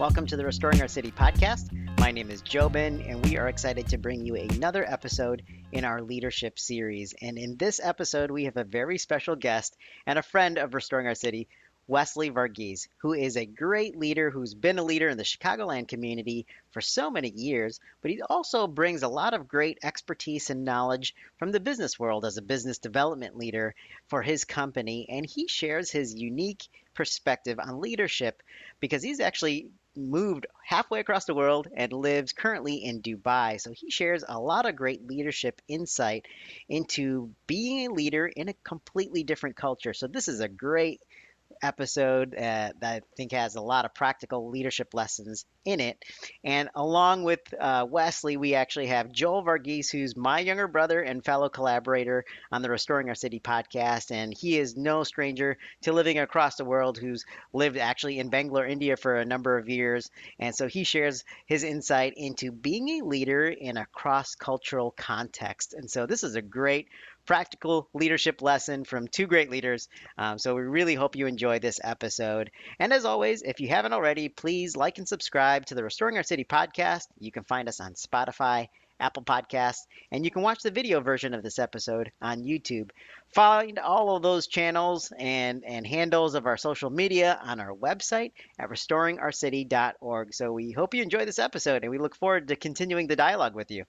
Welcome to the Restoring Our City podcast. My name is Jobin, and we are excited to bring you another episode in our leadership series. And in this episode, we have a very special guest and a friend of Restoring Our City, Wesley Varghese, who is a great leader who's been a leader in the Chicagoland community for so many years, but he also brings a lot of great expertise and knowledge from the business world as a business development leader for his company. And he shares his unique perspective on leadership because he's actually moved halfway across the world and lives currently in Dubai. So he shares a lot of great leadership insight into being a leader in a completely different culture. So this is a great episode that I think has a lot of practical leadership lessons in it. And along with Wesley, we actually have Joel Varghese, who's my younger brother and fellow collaborator on the Restoring Our City podcast. And he is no stranger to living across the world, who's lived actually in Bangalore, India for a number of years. And so he shares his insight into being a leader in a cross-cultural context. And so this is a great practical leadership lesson from two great leaders. So we really hope you enjoy this episode. And as always, if you haven't already, please like and subscribe to the Restoring Our City podcast. You can find us on Spotify, Apple Podcasts, and you can watch the video version of this episode on YouTube. Find all of those channels and handles of our social media on our website at restoringourcity.org. So we hope you enjoy this episode, and we look forward to continuing the dialogue with you.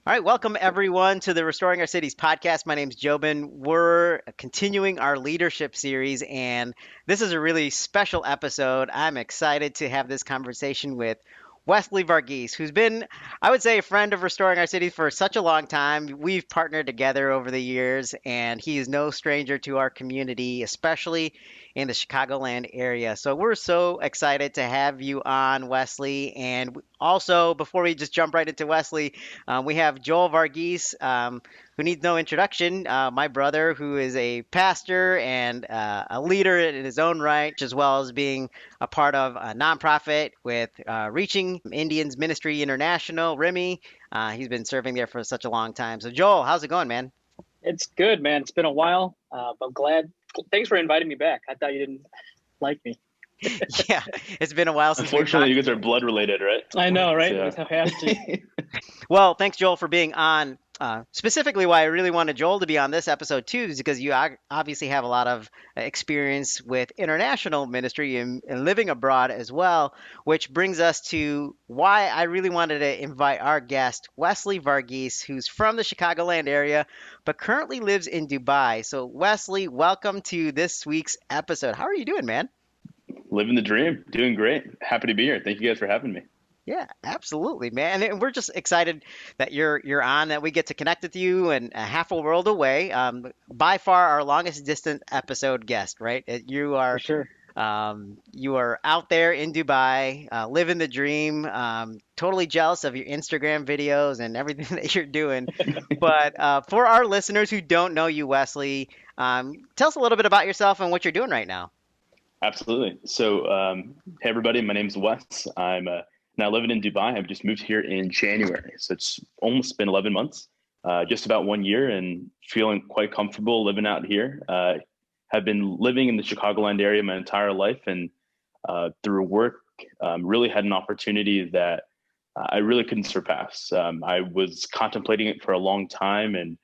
All right, welcome everyone to the Restoring Our Cities podcast. My name's Jobin. We're continuing our leadership series, and this is a really special episode. I'm excited to have this conversation with Wesley Varghese, who's been, I would say, a friend of Restoring Our City for such a long time. We've partnered together over the years, and he is no stranger to our community, especially in the Chicagoland area. So we're so excited to have you on, Wesley. And also, before we just jump right into Wesley, we have Joel Varghese, who needs no introduction, my brother, who is a pastor and a leader in his own right, as well as being a part of a nonprofit with Reaching Indians Ministry International, RIMI. He's been serving there for such a long time. So Joel, how's it going, man? It's good, man. It's been a while, but I'm glad. Thanks for inviting me back. I thought you didn't like me. Yeah, it's been a while since. Unfortunately, you guys are blood related, right? I know, right? Yeah. So I have to. Well, thanks, Joel, for being on. Specifically, why I really wanted Joel to be on this episode, too, is because you obviously have a lot of experience with international ministry and living abroad as well, which brings us to why I really wanted to invite our guest, Wesley Varghese, who's from the Chicagoland area, but currently lives in Dubai. So, Wesley, welcome to this week's episode. How are you doing, man? Living the dream. Doing great. Happy to be here. Thank you guys for having me. Yeah, absolutely, man. And we're just excited that you're on, that we get to connect with you and half a world away. By far our longest distant episode guest, right? You are, For sure. You are out there in Dubai, living the dream. Totally jealous of your Instagram videos and everything that you're doing. But for our listeners who don't know you, Wesley, tell us a little bit about yourself and what you're doing right now. Absolutely. So, hey everybody, my name's Wes. I'm now living in Dubai. I've just moved here in January. So it's almost been 11 months, just about 1 year, and feeling quite comfortable living out here. Have been living in the Chicagoland area my entire life, and through work, really had an opportunity that I really couldn't surpass. I was contemplating it for a long time, and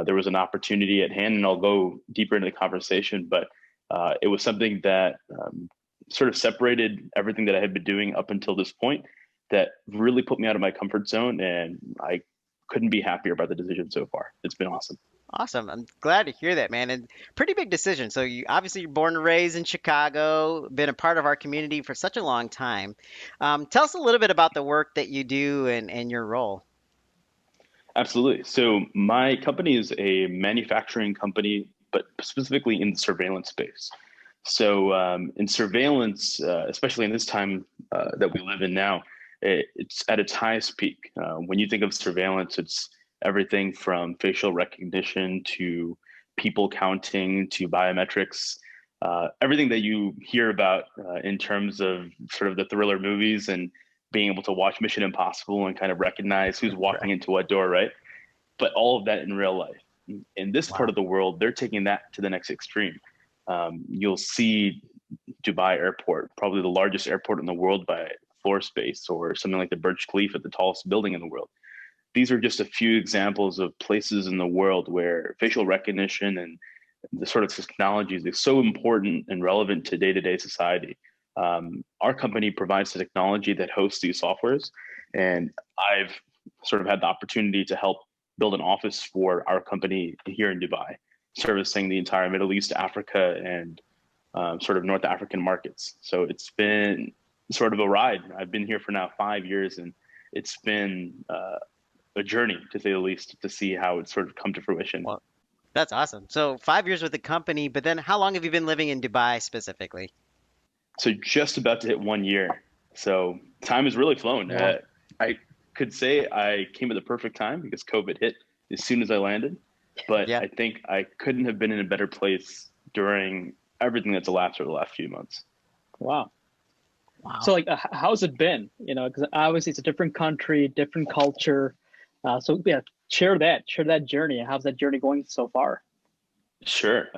there was an opportunity at hand, and I'll go deeper into the conversation, but it was something that sort of separated everything that I had been doing up until this point, that really put me out of my comfort zone, and I couldn't be happier about the decision so far. It's been awesome. Awesome. I'm glad to hear that, man. And pretty big decision. So you obviously you're born and raised in Chicago, been a part of our community for such a long time. Tell us a little bit about the work that you do and your role. Absolutely. So my company is a manufacturing company, but specifically in the surveillance space. So in surveillance, especially in this time that we live in now, it's at its highest peak. When you think of surveillance, it's everything from facial recognition to people counting to biometrics, everything that you hear about in terms of sort of the thriller movies and being able to watch Mission Impossible and kind of recognize who's walking into what door, right? But all of that in real life. In this part of the world, they're taking that to the next extreme. You'll see Dubai airport, probably the largest airport in the world by floor space, or something like the Burj Khalifa, the tallest building in the world. These are just a few examples of places in the world where facial recognition and the sort of technologies is so important and relevant to day-to-day society. Our company provides the technology that hosts these softwares, and I've sort of had the opportunity to help build an office for our company here in Dubai, servicing the entire Middle East, Africa, and sort of North African markets. So it's been sort of a ride. I've been here for now 5 years, and it's been a journey, to say the least, to see how it's sort of come to fruition. Well, that's awesome. So 5 years with the company, but then how long have you been living in Dubai specifically? So just about to hit 1 year. So time has really flown. Yeah. I could say I came at the perfect time because COVID hit as soon as I landed. But Yeah. I think I couldn't have been in a better place during everything that's elapsed over the last few months. Wow. Wow. So like, how's it been? You know, because obviously it's a different country, different culture. So yeah, share that journey. How's that journey going so far? Sure.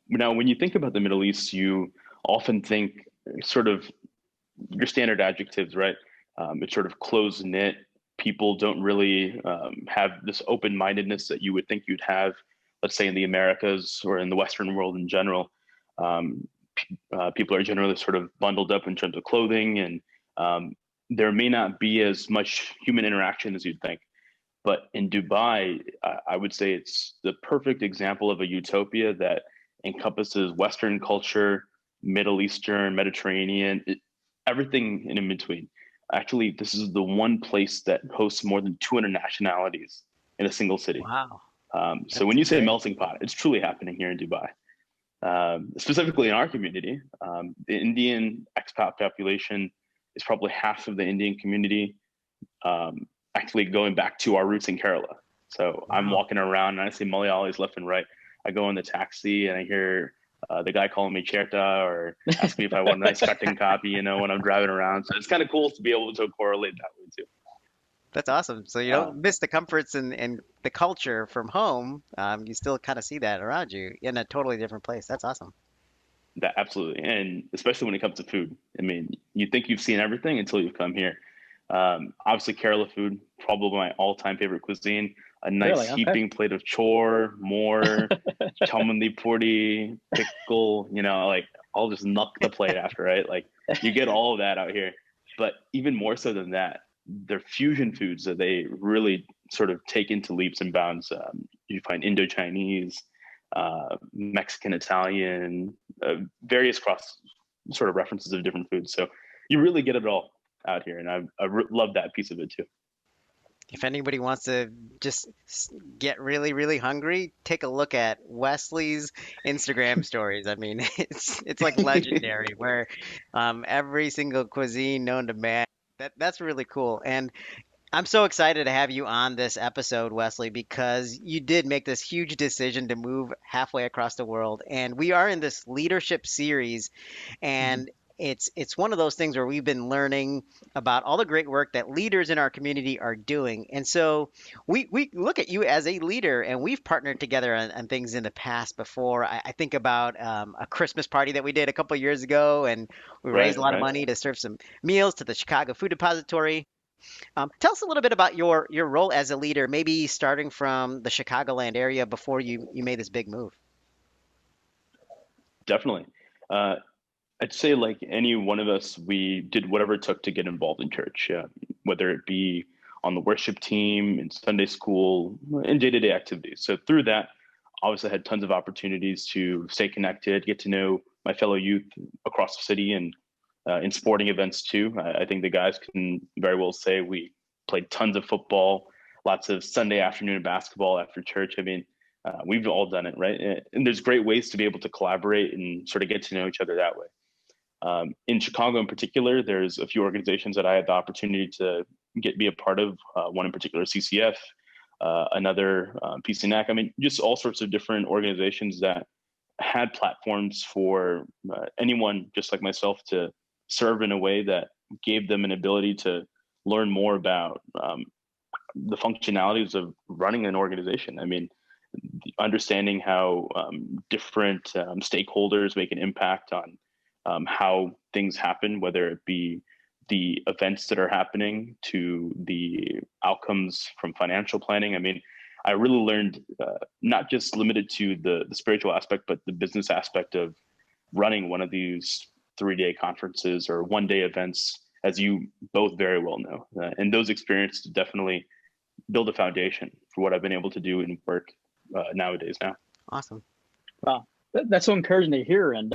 Now, when you think about the Middle East, you often think sort of your standard adjectives, right? It's sort of close knit. People don't really have this open mindedness that you would think you'd have, let's say, in the Americas or in the Western world in general. People are generally sort of bundled up in terms of clothing, and there may not be as much human interaction as you'd think. But in Dubai, I would say it's the perfect example of a utopia that encompasses Western culture, Middle Eastern, Mediterranean, everything in between. Actually, this is the one place that hosts more than 200 nationalities in a single city. Wow. So That's when you say great. melting pot, it's truly happening here in Dubai. Specifically in our community, the Indian expat population is probably half of the Indian community. Actually, going back to our roots in Kerala. So I'm Wow. walking around and I see Malayalis left and right. I go in the taxi and I hear the guy calling me Cherta or ask me if I want a nice cutting copy, when I'm driving around. So it's kind of cool to be able to correlate that way too. That's awesome. So you Uh, don't miss the comforts and the culture from home. You still kind of see that around you in a totally different place. That's awesome. that absolutely, and especially when it comes to food. I mean, you think you've seen everything until you've come here. Obviously, Kerala food, probably my all-time favorite cuisine. A nice Really? Okay. heaping plate of chore, more chamandi puri, pickle. Like I'll just knock the plate after, right? Like you get all of that out here. But even more so than that, they're fusion foods that they really sort of take into leaps and bounds. You find Indo-Chinese, Mexican, Italian, various cross sort of references of different foods. So you really get it all out here, and I love that piece of it too. If anybody wants to just get really, really hungry, take a look at Wesley's Instagram stories. I mean, it's like legendary where every single cuisine known to man. That's really cool. And I'm so excited to have you on this episode, Wesley, because you did make this huge decision to move halfway across the world. And we are in this leadership series, Mhm. and it's one of those things where we've been learning about all the great work that leaders in our community are doing. And so we look at you as a leader, and we've partnered together on things in the past before. I think about a Christmas party that we did a couple years ago, and we raised a Right, lot of right. money to serve some meals to the Chicago Food Depository. Tell us a little bit about your role as a leader, maybe starting from the Chicagoland area before you made this big move. Definitely. Uh, I'd say, like any one of us, we did whatever it took to get involved in church, whether it be on the worship team, in Sunday school, in day-to-day activities. So through that, obviously I had tons of opportunities to stay connected, get to know my fellow youth across the city, and in sporting events too. I think the guys can very well say we played tons of football, lots of Sunday afternoon basketball after church. I mean, we've all done it, right? And there's great ways to be able to collaborate and sort of get to know each other that way. In Chicago, in particular, there's a few organizations that I had the opportunity to be a part of. One in particular, CCF, another PCNAC. I mean, just all sorts of different organizations that had platforms for anyone just like myself to serve in a way that gave them an ability to learn more about the functionalities of running an organization. I mean, understanding how different stakeholders make an impact on how things happen, whether it be the events that are happening to the outcomes from financial planning. I mean, I really learned not just limited to the spiritual aspect, but the business aspect of running one of these 3-day conferences or 1-day events, as you both very well know. And those experiences definitely build a foundation for what I've been able to do in work nowadays now. Awesome. Wow. That's so encouraging to hear. And,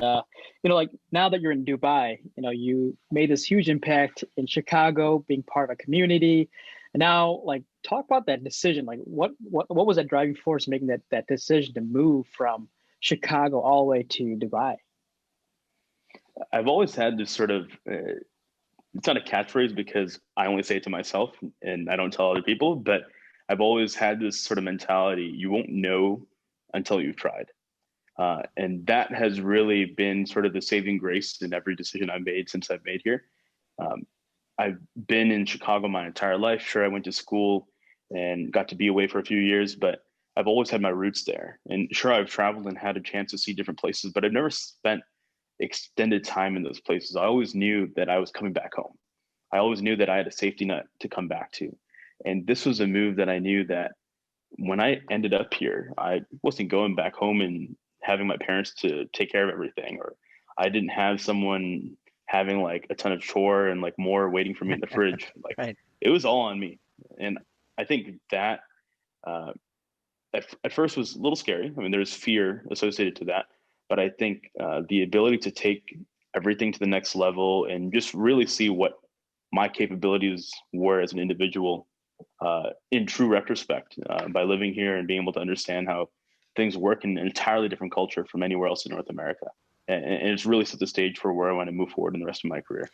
like now that you're in Dubai, you made this huge impact in Chicago, being part of a community. And now, like, talk about that decision. Like, what was that driving force making that decision to move from Chicago all the way to Dubai? I've always had this sort of, it's not a catchphrase because I only say it to myself and I don't tell other people, but I've always had this sort of mentality, you won't know until you've tried. And that has really been sort of the saving grace in every decision I've made since I've made here. I've been in Chicago my entire life. Sure, I went to school and got to be away for a few years, but I've always had my roots there. And sure, I've traveled and had a chance to see different places, but I've never spent extended time in those places. I always knew that I was coming back home. I always knew that I had a safety net to come back to. And this was a move that I knew that when I ended up here, I wasn't going back home and having my parents to take care of everything, or I didn't have someone having like a ton of chore and like more waiting for me in the fridge. Like Right. It was all on me. And I think that at first was a little scary. I mean, there's fear associated to that, but I think the ability to take everything to the next level and just really see what my capabilities were as an individual in true retrospect by living here and being able to understand how things work in an entirely different culture from anywhere else in North America. And it's really set the stage for where I want to move forward in the rest of my career.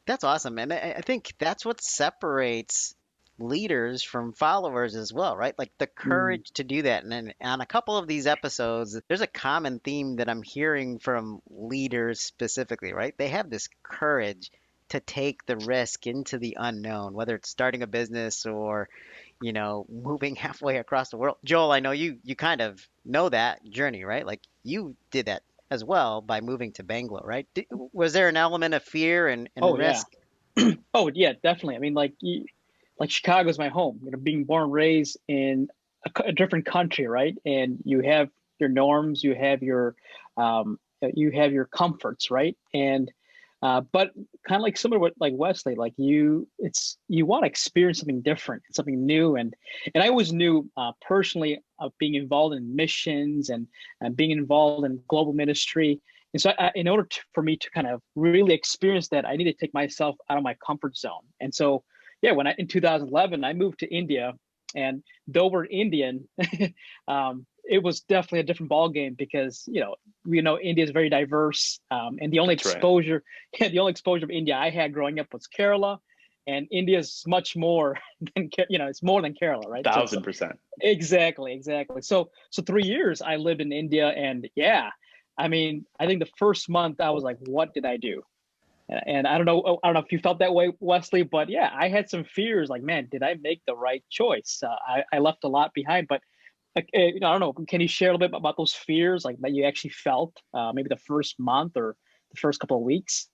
That's awesome. And I think that's what separates leaders from followers as well, right? Like the courage to do that. And then on a couple of these episodes, there's a common theme that I'm hearing from leaders specifically, right? They have this courage to take the risk into the unknown, whether it's starting a business or, moving halfway across the world. Joel, I know you kind of know that journey, right? Like you did that as well by moving to Bangalore, right? Was there an element of fear and Oh yeah. risk? Oh yeah, definitely. I mean, like Chicago's my home. Being born and raised in a different country, right? And you have your norms, you have your comforts, right? And but kind of like similar with like Wesley, like you want to experience something different, something new, and I always knew personally of being involved in missions and being involved in global ministry. And so, in order for me to kind of really experience that, I need to take myself out of my comfort zone. And so, yeah, in 2011 I moved to India, and though we're Indian, it was definitely a different ball game because we know India is very diverse, and the only That's right. exposure, the only exposure of India I had growing up was Kerala, and India is much more than it's more than Kerala, right? 1000%. Exactly. So 3 years I lived in India, and yeah, I mean, I think the first month I was like, what did I do? And I don't know if you felt that way, Wesley, but yeah, I had some fears like, man, did I make the right choice? I left a lot behind, but like, I don't know. Can you share a little bit about those fears, like that you actually felt, maybe the first month or the first couple of weeks?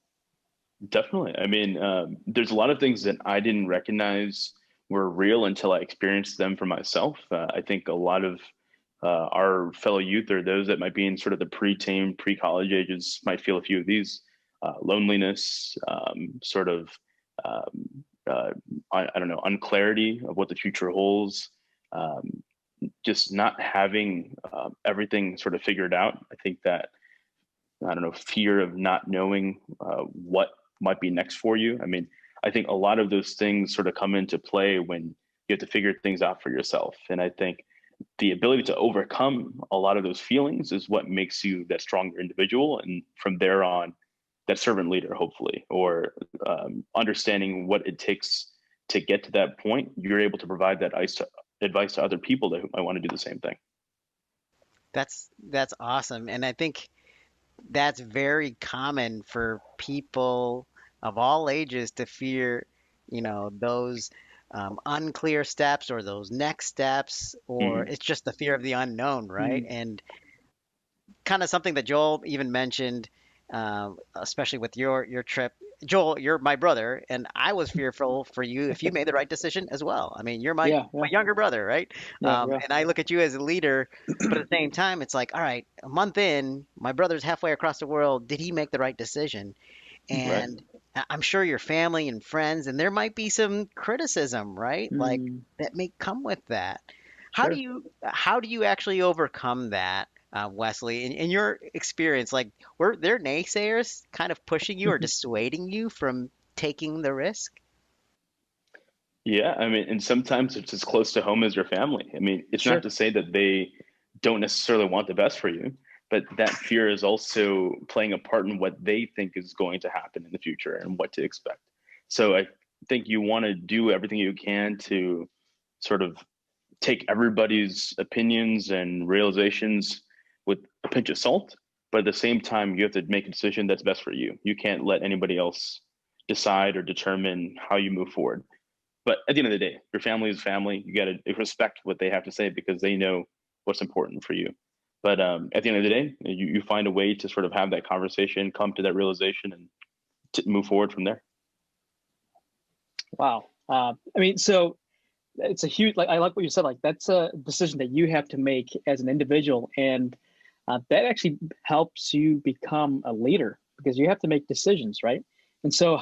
Definitely. I mean, there's a lot of things that I didn't recognize were real until I experienced them for myself. I think a lot of our fellow youth or those that might be in sort of the pre-teen, pre-college ages might feel a few of these. Loneliness, sort of, I don't know, unclarity of what the future holds, just not having everything sort of figured out. I think that, I don't know, fear of not knowing what might be next for you. I mean, I think a lot of those things sort of come into play when you have to figure things out for yourself. And I think the ability to overcome a lot of those feelings is what makes you that stronger individual. And from there on, that servant leader, hopefully, or understanding what it takes to get to that point, you're able to provide that advice to other people that might want to do the same thing. That's awesome. And I think that's very common for people of all ages to fear, those unclear steps or those next steps, or Mm-hmm. it's just the fear of the unknown, right? Mm, And kind of something that Joel even mentioned, especially with your trip. Joel, you're my brother, and I was fearful for you if you made the right decision as well. I mean, you're Yeah, my yeah, younger brother, right? yeah, yeah. And I look at you as a leader, but at the same time, it's like, all right, a month in, my brother's halfway across the world. Did he make the right decision? Right. And I'm sure your family and friends, and there might be some criticism, right? Like Mm, that may come with that. sure. How do you actually overcome that, Wesley? In your experience, like were there naysayers kind of pushing you or dissuading you from taking the risk? Yeah, I mean, and sometimes it's as close to home as your family. I mean, it's not Sure. to say that they don't necessarily want the best for you, but that fear is also playing a part in what they think is going to happen in the future and what to expect. So I think you want to do everything you can to sort of take everybody's opinions and realizations with a pinch of salt, but at the same time, you have to make a decision that's best for you. You can't let anybody else decide or determine how you move forward. But at the end of the day, your family is family. You got to respect what they have to say because they know what's important for you. But at the end of the day, you find a way to sort of have that conversation, come to that realization, and move forward from there. Wow. I mean, so it's a huge, like, I like what you said, like, that's a decision that you have to make as an individual. And that actually helps you become a leader because you have to make decisions, right? And so,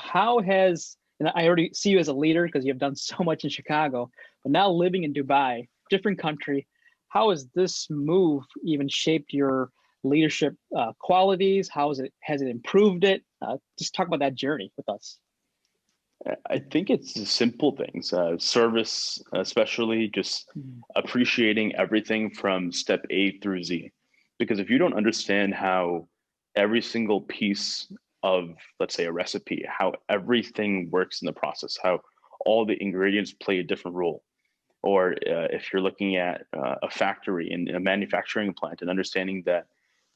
and I already see you as a leader because you have done so much in Chicago, but now living in Dubai, different country, how has this move even shaped your leadership qualities? Has it improved it? Just talk about that journey with us. I think it's the simple things, service, especially just Mm. appreciating everything from step A through Z. Because if you don't understand how every single piece of, let's say, a recipe, how everything works in the process, how all the ingredients play a different role, or if you're looking at a factory and a manufacturing plant and understanding that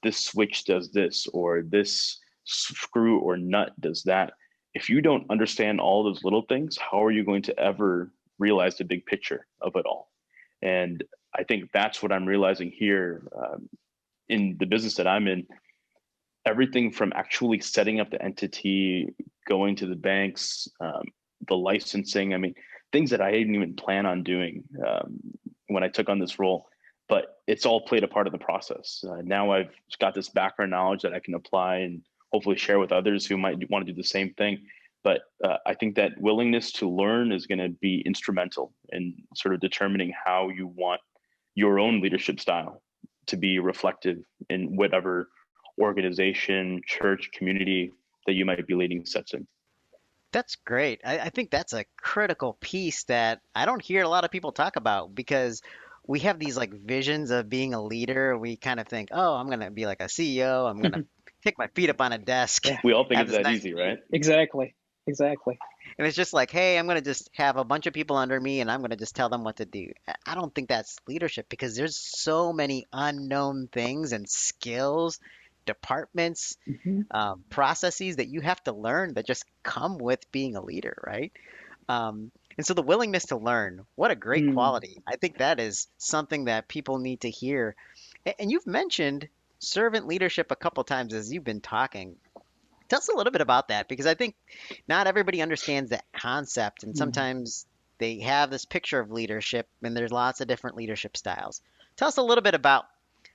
this switch does this or this screw or nut does that, if you don't understand all those little things, how are you going to ever realize the big picture of it all? And I think that's what I'm realizing here in the business that I'm in. Everything from actually setting up the entity, going to the banks, the licensing. I mean, things that I didn't even plan on doing when I took on this role, but it's all played a part of the process. Now I've got this background knowledge that I can apply and hopefully share with others who might want to do the same thing. But I think that willingness to learn is going to be instrumental in sort of determining how you want your own leadership style to be reflective in whatever organization, church, community that you might be leading sets in. That's great. I think that's a critical piece that I don't hear a lot of people talk about because we have these like visions of being a leader. We kind of think, oh, I'm gonna be like a CEO. I'm gonna kick my feet up on a desk, Yeah, We all think have it's this that nice easy, view. right? exactly. Exactly. And it's just like, hey, I'm gonna just have a bunch of people under me and I'm gonna just tell them what to do. I don't think that's leadership because there's so many unknown things and skills, departments, Hmm. processes that you have to learn that just come with being a leader, right? And so the willingness to learn, what a great Mm. quality. I think that is something that people need to hear. And you've mentioned servant leadership a couple times as you've been talking. Tell us a little bit about that because I think not everybody understands that concept, and Mm. sometimes they have this picture of leadership, and there's lots of different leadership styles. Tell us a little bit about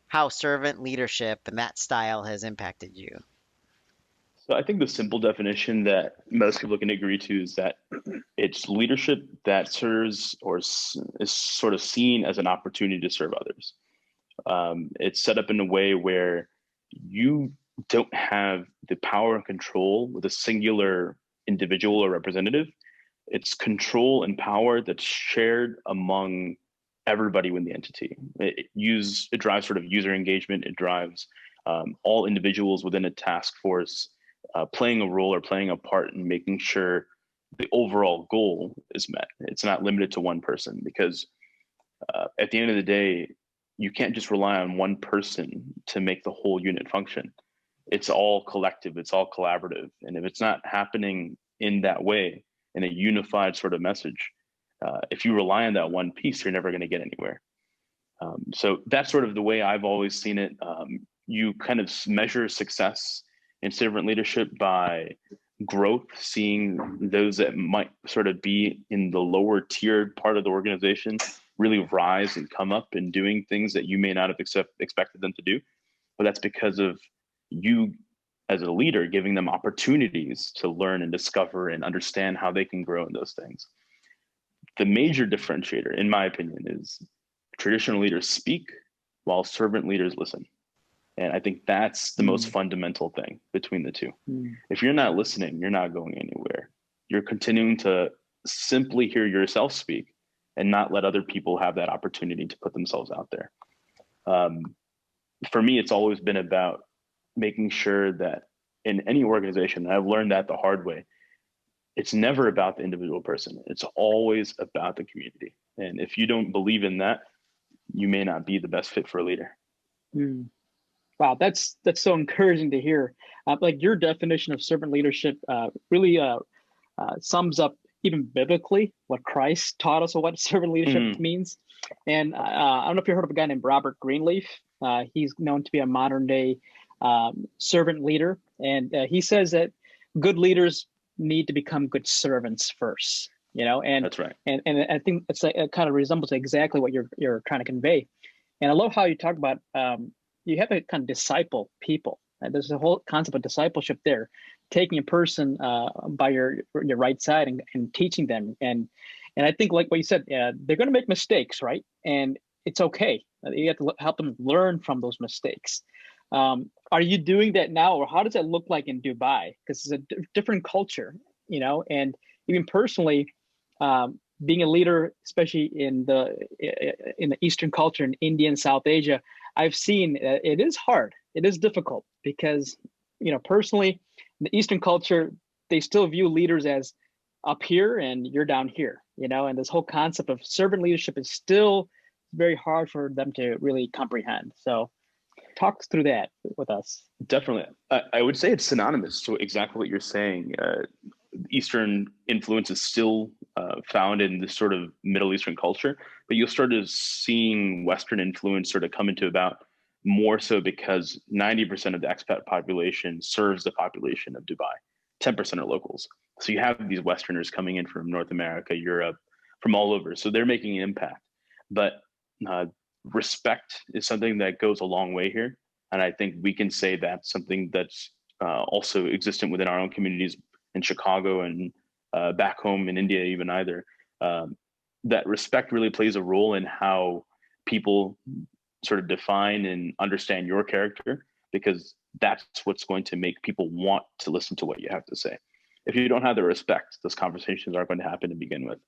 how servant leadership and that style has impacted you. So I think the simple definition that most people can agree to is that it's leadership that serves or is sort of seen as an opportunity to serve others. It's set up in a way where you don't have the power and control with a singular individual or representative. It's control and power that's shared among everybody within the entity. It drives sort of user engagement. It drives all individuals within a task force playing a role or playing a part in making sure the overall goal is met. It's not limited to one person because at the end of the day, you can't just rely on one person to make the whole unit function. It's all collective, it's all collaborative. And if it's not happening in that way, in a unified sort of message, if you rely on that one piece, you're never going to get anywhere. So that's sort of the way I've always seen it. You kind of measure success in servant leadership by growth, seeing those that might sort of be in the lower tiered part of the organization really rise and come up and doing things that you may not have expected them to do. But that's because of you as a leader giving them opportunities to learn and discover and understand how they can grow in those things. The major differentiator, in my opinion, is traditional leaders speak while servant leaders listen. And I think that's the most fundamental thing between the two. If you're not listening, you're not going anywhere. You're continuing to simply hear yourself speak and not let other people have that opportunity to put themselves out there. For me, it's always been about making sure that in any organization, and I've learned that the hard way, it's never about the individual person. It's always about the community. And if you don't believe in that, you may not be the best fit for a leader. Wow, that's so encouraging to hear. Like your definition of servant leadership really sums up even biblically what Christ taught us of what servant leadership means. And I don't know if you heard of a guy named Robert Greenleaf. He's known to be a modern day servant leader. And he says that good leaders need to become good servants first, and that's right. And I think it's it kind of resembles exactly what you're trying to convey. And I love how you talk about you have to kind of disciple people. There's a whole concept of discipleship there, taking a person by your right side and teaching them. And I think like what you said, they're going to make mistakes, right? And it's okay. You have to help them learn from those mistakes. Are you doing that now, or how does that look like in Dubai? Because it's a different culture, and even personally, being a leader, especially in the Eastern culture in India and South Asia, I've seen it is hard. It is difficult because, personally, in the Eastern culture, they still view leaders as up here and you're down here, and this whole concept of servant leadership is still very hard for them to really comprehend. So talk through that with us. Definitely. I would say it's synonymous to exactly what you're saying. Eastern influence is still found in this sort of Middle Eastern culture, but you'll start to seeing Western influence sort of come into about more so because 90% of the expat population serves the population of Dubai. 10% are locals. So you have these Westerners coming in from North America, Europe, from all over. So they're making an impact. But respect is something that goes a long way here. And I think we can say that's something that's also existent within our own communities in Chicago and back home in India, even either. That respect really plays a role in how people sort of define and understand your character, because that's what's going to make people want to listen to what you have to say. If you don't have the respect, those conversations aren't going to happen to begin with.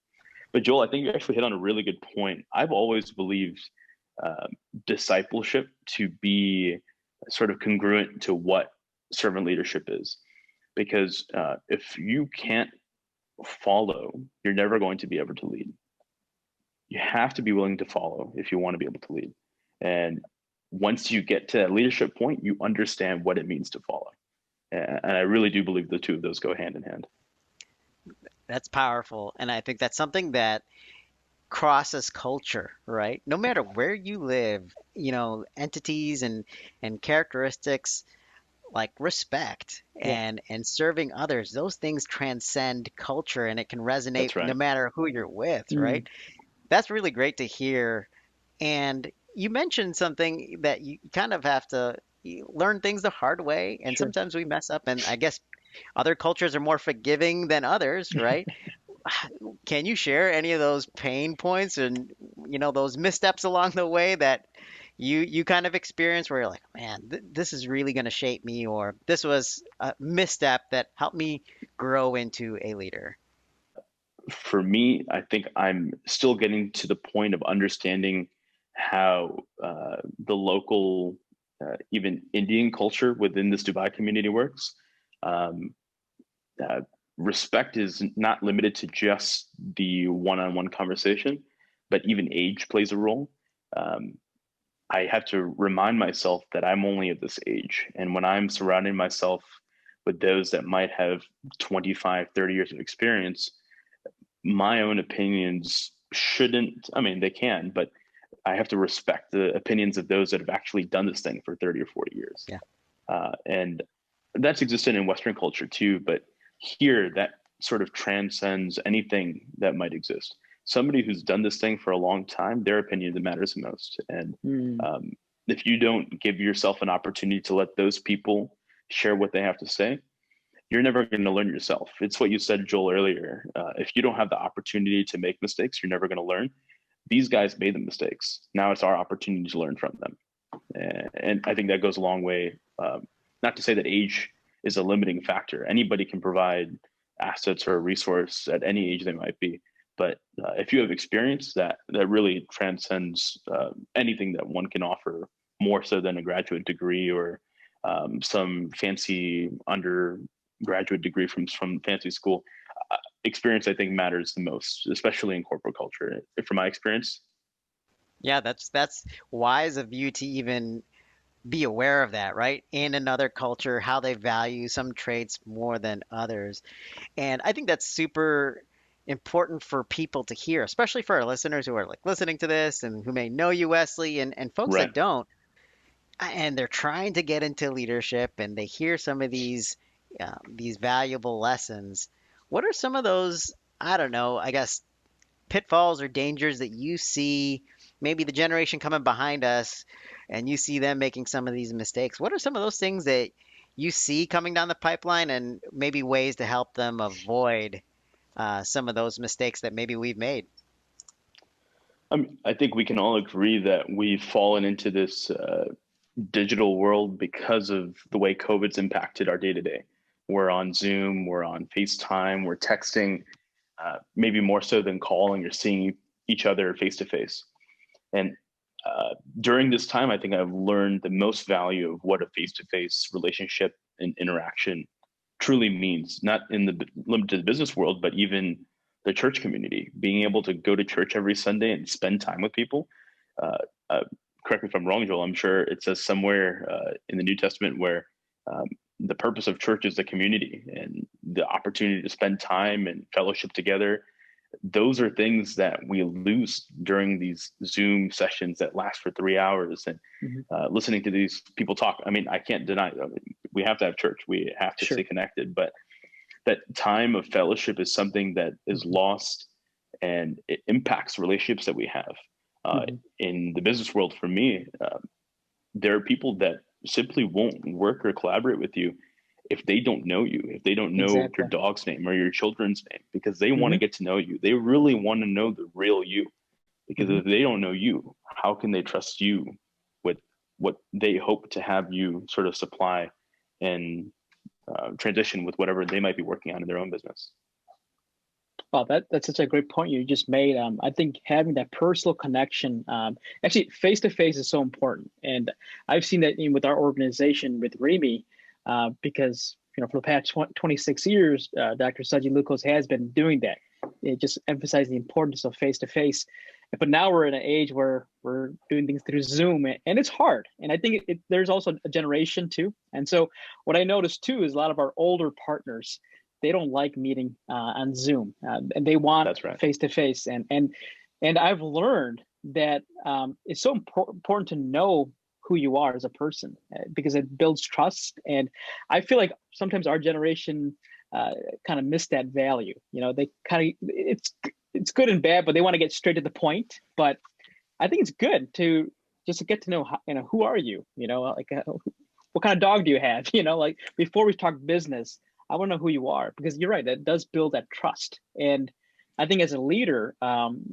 But Joel, I think you actually hit on a really good point. I've always believed discipleship to be sort of congruent to what servant leadership is, because if you can't follow, you're never going to be able to lead. You have to be willing to follow if you want to be able to lead. And once you get to that leadership point, you understand what it means to follow. And I really do believe the two of those go hand in hand. That's powerful. And I think that's something that crosses culture, right? No matter where you live, entities and characteristics like respect and serving others, those things transcend culture and it can resonate no matter who you're with, right? That's really great to hear. And you mentioned something that you kind of have to learn things the hard way, and sometimes we mess up, and I guess other cultures are more forgiving than others, right? Can you share any of those pain points and those missteps along the way that you kind of experienced where you're like, man, this is really going to shape me, or this was a misstep that helped me grow into a leader? For me, I think I'm still getting to the point of understanding how the local, even Indian culture within this Dubai community works. Respect is not limited to just the one-on-one conversation, but even age plays a role. I have to remind myself that I'm only at this age. And when I'm surrounding myself with those that might have 25, 30 years of experience, my own opinions shouldn't, they can, but I have to respect the opinions of those that have actually done this thing for 30 or 40 years. Yeah. And that's existed in Western culture too, but here that sort of transcends anything that might exist. Somebody who's done this thing for a long time, their opinion that matters the most. And if you don't give yourself an opportunity to let those people share what they have to say, you're never going to learn yourself. It's what you said, Joel, earlier. If you don't have the opportunity to make mistakes, you're never going to learn. These guys made the mistakes. Now it's our opportunity to learn from them. And I think that goes a long way. Not to say that age is a limiting factor. Anybody can provide assets or a resource at any age they might be. But if you have experience, that really transcends anything that one can offer, more so than a graduate degree or some fancy undergraduate degree from fancy school. Experience, I think, matters the most, especially in corporate culture, from my experience. Yeah, that's wise of you to even be aware of that, right? In another culture, how they value some traits more than others. And I think that's super important for people to hear, especially for our listeners who are like listening to this and who may know you, Wesley, and folks Right. that don't, and they're trying to get into leadership and they hear some of these valuable lessons. What are some of those, I don't know, I guess pitfalls or dangers that you see, maybe the generation coming behind us and you see them making some of these mistakes? What are some of those things that you see coming down the pipeline and maybe ways to help them avoid some of those mistakes that maybe we've made? I think we can all agree that we've fallen into this digital world because of the way COVID's impacted our day to day. We're on Zoom, we're on FaceTime, we're texting, maybe more so than calling or seeing each other face to face. And during this time, I think I've learned the most value of what a face to face relationship and interaction truly means, not in the limited business world, but even the church community. Being able to go to church every Sunday and spend time with people. Uh, uh, Correct me if I'm wrong, Joel. I'm sure it says somewhere in the New Testament where the purpose of church is the community and the opportunity to spend time and fellowship together. Those are things that we lose during these Zoom sessions that last for 3 hours and listening to these people talk. I mean, I can't deny we have to have church. We have to stay connected, but that time of fellowship is something that is lost, and it impacts relationships that we have. In the business world, for me, there are people that simply won't work or collaborate with you if they don't know you, if they don't know your dog's name or your children's name, because they want to get to know you. They really want to know the real you, because if they don't know you, how can they trust you with what they hope to have you sort of supply and transition with whatever they might be working on in their own business? Well, that's such a great point you just made. I think having that personal connection, actually face to face is so important. And I've seen that with our organization with REMI, because for the past 26 years, Dr. Saji Lukos has been doing that. It just emphasized the importance of face to face. But now we're in an age where we're doing things through Zoom, and it's hard. And I think there's also a generation too. And so what I noticed too is a lot of our older partners, they don't like meeting on Zoom, and they want face to face. And I've learned that it's so important to know who you are as a person, because it builds trust. And I feel like sometimes our generation kind of missed that value. They kind of it's good and bad, but they want to get straight to the point. But I think it's good to just to get to know who are you. Like what kind of dog do you have? Like before we talk business, I want to know who you are, because you're right, that does build that trust. And I think as a leader,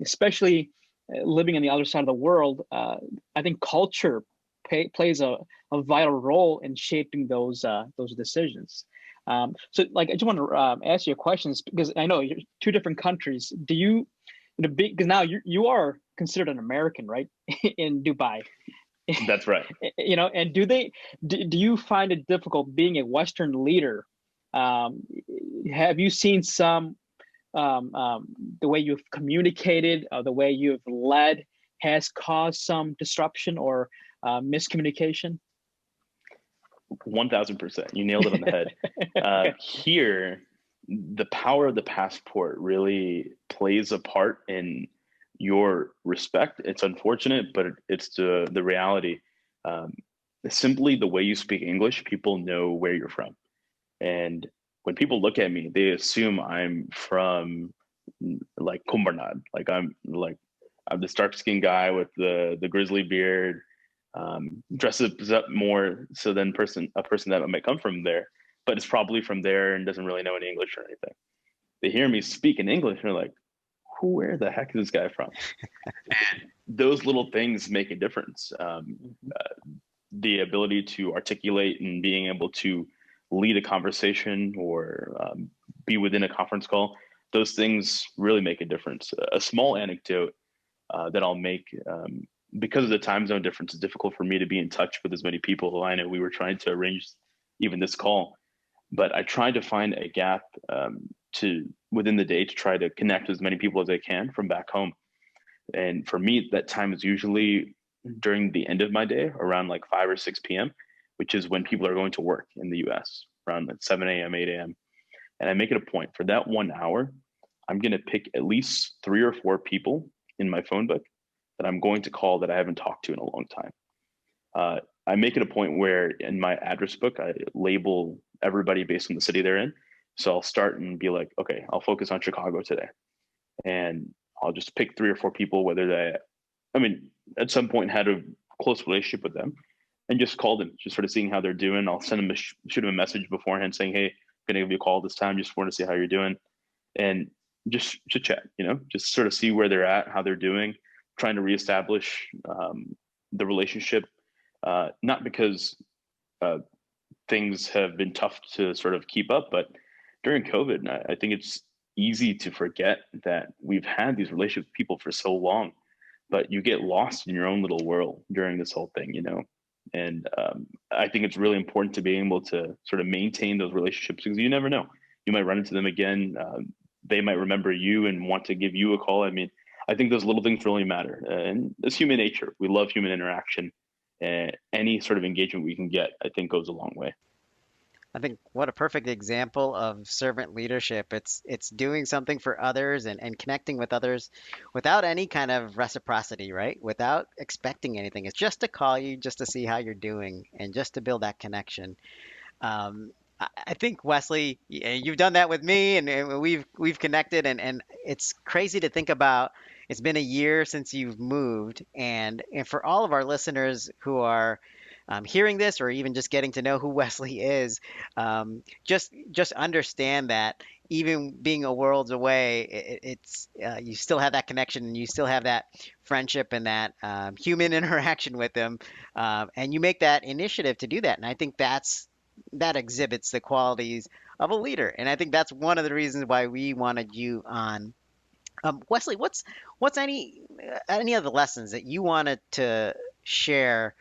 especially living on the other side of the world, I think culture plays a vital role in shaping those decisions. So like, I just want to ask you questions, because I know you're two different countries. Do you, because now you are considered an American, right? In Dubai. That's right. And do you find it difficult being a Western leader? Have you seen some the way you've communicated, the way you've led has caused some disruption or miscommunication? 1000%. You nailed it on the head. Here, the power of the passport really plays a part in your respect. It's unfortunate, but it's the reality. Simply the way you speak English, people know where you're from. And when people look at me, they assume I'm from like Kumbhanad. I'm this dark skinned guy with the grizzly beard, dresses up more so than a person that might come from there, but it's probably from there and doesn't really know any English or anything. They hear me speak in English and they're like, where the heck is this guy from? And those little things make a difference. The ability to articulate and being able to lead a conversation or be within a conference call, those things really make a difference. A small anecdote that I'll make, because of the time zone difference, it's difficult for me to be in touch with as many people. I know we were trying to arrange even this call, but I tried to find a gap to within the day to try to connect with as many people as I can from back home. And for me, that time is usually during the end of my day, around like 5 or 6 p.m., which is when people are going to work in the US, around like 7 a.m., 8 a.m. And I make it a point for that 1 hour, I'm going to pick at least 3 or 4 people in my phone book that I'm going to call that I haven't talked to in a long time. I make it a point where in my address book, I label everybody based on the city they're in. So I'll start and be like, okay, I'll focus on Chicago today. And I'll just pick 3 or 4 people, whether at some point had a close relationship with them and just call them, just sort of seeing how they're doing. I'll send them, shoot them a message beforehand saying, hey, I'm going to give you a call this time. Just want to see how you're doing. And just chit chat, just sort of see where they're at, how they're doing, trying to reestablish the relationship. Not because things have been tough to sort of keep up, but during COVID, I think it's easy to forget that we've had these relationships with people for so long, but you get lost in your own little world during this whole thing, And I think it's really important to be able to sort of maintain those relationships because you never know. You might run into them again. They might remember you and want to give you a call. I think those little things really matter. And it's human nature. We love human interaction. And any sort of engagement we can get, I think, goes a long way. I think what a perfect example of servant leadership. It's doing something for others and connecting with others without any kind of reciprocity, right? Without expecting anything. It's just to call you, just to see how you're doing, and just to build that connection. I think Wesley, you've done that with me, and we've connected, and it's crazy to think about. It's been a year since you've moved, and for all of our listeners who are hearing this or even just getting to know who Wesley is, just understand that even being a worlds away, it's you still have that connection and you still have that friendship and that human interaction with him, and you make that initiative to do that. And I think that exhibits the qualities of a leader. And I think that's one of the reasons why we wanted you on. Wesley, what's any of the lessons that you wanted to share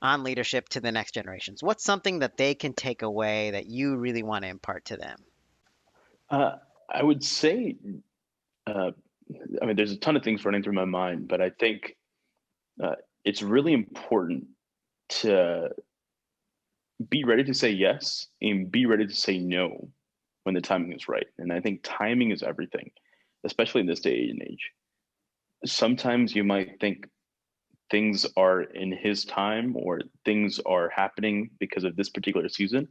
on leadership to the next generations? What's something that they can take away that you really want to impart to them? I would say, there's a ton of things running through my mind, but I think it's really important to be ready to say yes and be ready to say no when the timing is right. And I think timing is everything, especially in this day and age. Sometimes you might think things are in his time or things are happening because of this particular season,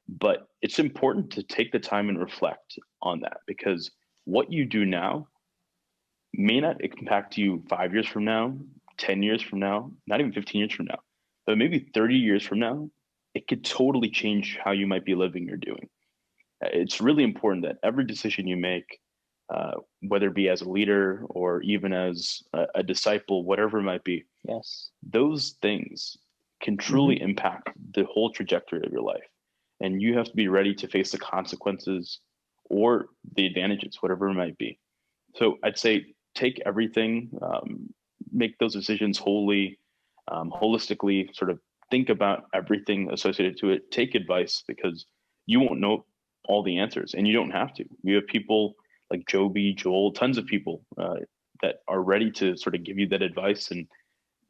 but it's important to take the time and reflect on that because what you do now may not impact you 5 years from now, 10 years from now, not even 15 years from now, but maybe 30 years from now, it could totally change how you might be living or doing. It's really important that every decision you make, whether it be as a leader or even as a disciple, whatever it might be, Yes, those things can truly impact the whole trajectory of your life. And you have to be ready to face the consequences or the advantages, whatever it might be. So I'd say take everything, make those decisions wholly, holistically, sort of think about everything associated to it. Take advice because you won't know all the answers and you don't have to. You have people like Joby, Joel, tons of people that are ready to sort of give you that advice and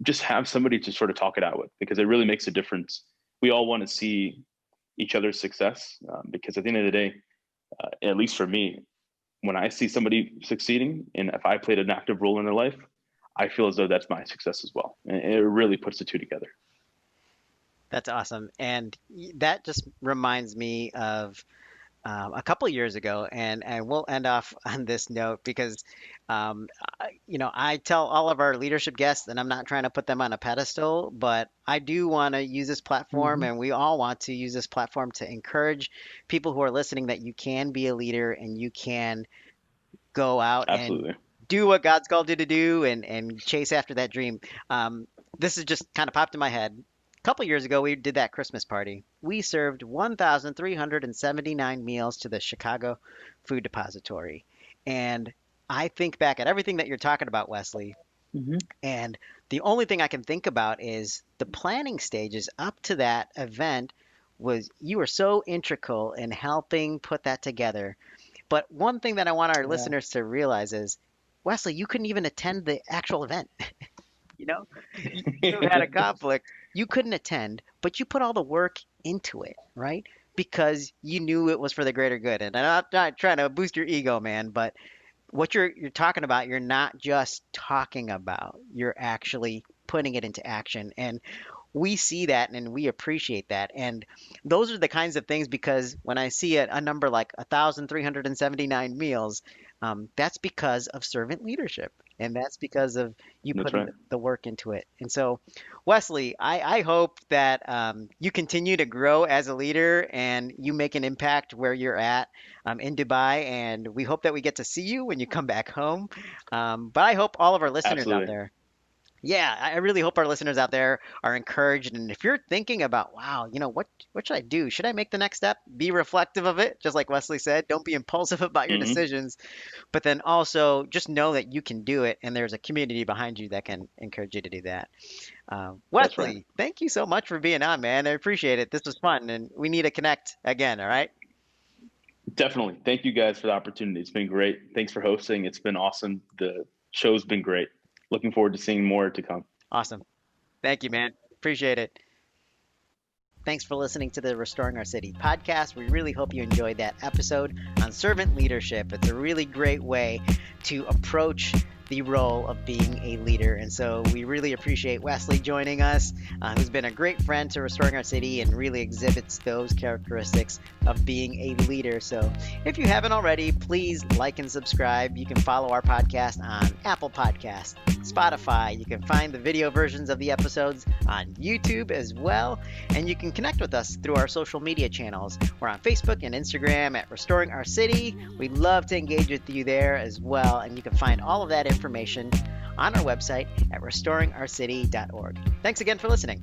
just have somebody to sort of talk it out with because it really makes a difference. We all want to see each other's success because at the end of the day, at least for me, when I see somebody succeeding and if I played an active role in their life, I feel as though that's my success as well. And it really puts the two together. That's awesome. And that just reminds me of a couple years ago, and we'll end off on this note because, I tell all of our leadership guests, and I'm not trying to put them on a pedestal, but I do want to use this platform, Hmm. and we all want to use this platform to encourage people who are listening that you can be a leader and you can go out and Absolutely. do what God's called you to do and chase after that dream. Um, this is just kind of popped in my head. A couple years ago, we did that Christmas party. We served 1,379 meals to the Chicago Food Depository. And I think back at everything that you're talking about, Wesley, Hmm. and the only thing I can think about is the planning stages up to that event was you were so integral in helping put that together. But one thing that I want our Yeah. listeners to realize is, Wesley, you couldn't even attend the actual event. You know, you had a conflict. You couldn't attend, but you put all the work into it, right? Because you knew it was for the greater good. And I'm not trying to boost your ego, man, but what you're talking about, you're not just talking about. You're actually putting it into action. And we see that and we appreciate that. And those are the kinds of things because when I see a number like 1,379 meals, that's because of servant leadership. And that's because of you That's putting right. the work into it. And so, Wesley, I hope that you continue to grow as a leader and you make an impact where you're at in Dubai. And we hope that we get to see you when you come back home. But I hope all of our listeners out Absolutely. there, yeah, I really hope our listeners out there are encouraged. And if you're thinking about, wow, what should I do? Should I make the next step? Be reflective of it, just like Wesley said. Don't be impulsive about your Hmm. decisions, but then also just know that you can do it, and there's a community behind you that can encourage you to do that. That's right. Wesley, thank you so much for being on, man. I appreciate it. This was fun, and we need to connect again. All right? Definitely. Thank you guys for the opportunity. It's been great. Thanks for hosting. It's been awesome. The show's been great. Looking forward to seeing more to come. Awesome. Thank you, man. Appreciate it. Thanks for listening to the Restoring Our City podcast. We really hope you enjoyed that episode on servant leadership. It's a really great way to approach the role of being a leader. And so we really appreciate Wesley joining us, who's been a great friend to Restoring Our City and really exhibits those characteristics of being a leader. So if you haven't already, please like and subscribe. You can follow our podcast on Apple Podcasts, Spotify. You can find the video versions of the episodes on YouTube as well. And you can connect with us through our social media channels. We're on Facebook and Instagram at Restoring Our City. We'd love to engage with you there as well. And you can find all of that information on our website at restoringourcity.org. Thanks again for listening.